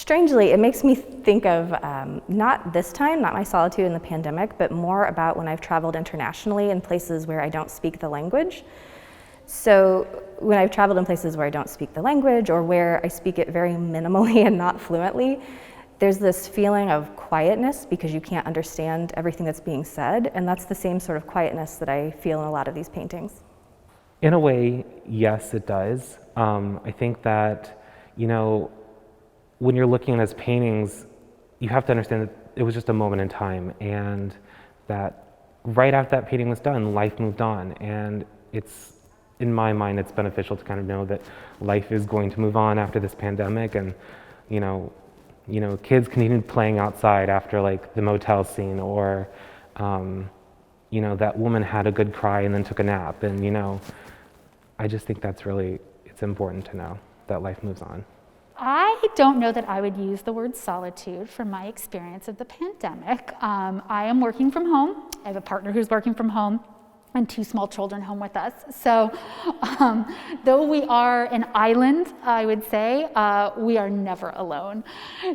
Strangely, it makes me think of not this time, not my solitude in the pandemic, but more about when I've traveled internationally in places where I don't speak the language. So when I've traveled in places where I don't speak the language or where I speak it very minimally and not fluently, there's this feeling of quietness because you can't understand everything that's being said, and that's the same sort of quietness that I feel in a lot of these paintings. In a way, yes, it does. I think that, when you're looking at his paintings, you have to understand that it was just a moment in time, and that right after that painting was done, life moved on. And it's, in my mind, it's beneficial to kind of know that life is going to move on after this pandemic, and kids continue playing outside after like the motel scene, or that woman had a good cry and then took a nap, and I just think that's really, it's important to know that life moves on. I don't know that I would use the word solitude from my experience of the pandemic. I am working from home. I have a partner who's working from home and 2 small children home with us. So though we are an island, I would say, we are never alone.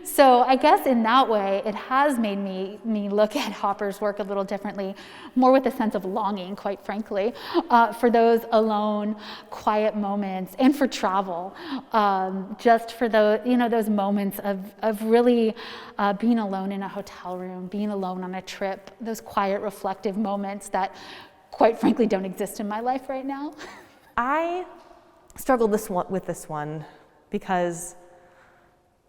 So I guess in that way, it has made me look at Hopper's work a little differently, more with a sense of longing, quite frankly, for those alone, quiet moments, and for travel, just for those moments of really being alone in a hotel room, being alone on a trip, those quiet, reflective moments that quite frankly don't exist in my life right now. I struggled with this one because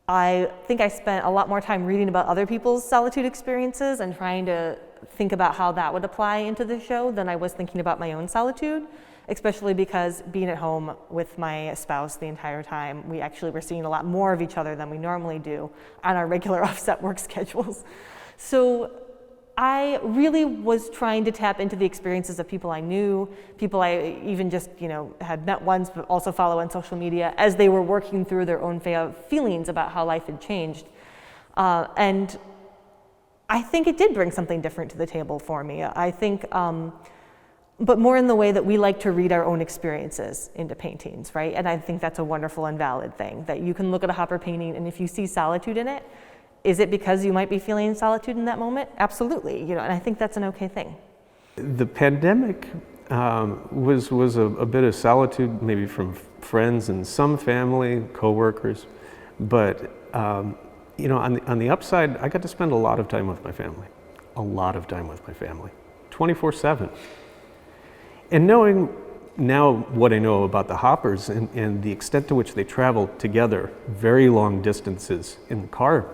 I think I spent a lot more time reading about other people's solitude experiences and trying to think about how that would apply into the show than I was thinking about my own solitude, especially because being at home with my spouse the entire time, we actually were seeing a lot more of each other than we normally do on our regular offset work schedules. So I really was trying to tap into the experiences of people I knew, people I even just, had met once, but also follow on social media as they were working through their own feelings about how life had changed. And I think it did bring something different to the table for me. I think, but more in the way that we like to read our own experiences into paintings, right? And I think that's a wonderful and valid thing, that you can look at a Hopper painting and if you see solitude in it, is it because you might be feeling solitude in that moment? Absolutely, and I think that's an okay thing. The pandemic was a bit of solitude, maybe from friends and some family, coworkers, but on the upside, I got to spend a lot of time with my family, 24/7. And knowing now what I know about the Hoppers and the extent to which they travel together very long distances in the car,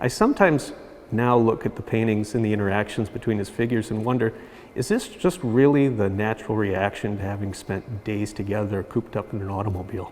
I sometimes now look at the paintings and the interactions between his figures and wonder, is this just really the natural reaction to having spent days together cooped up in an automobile?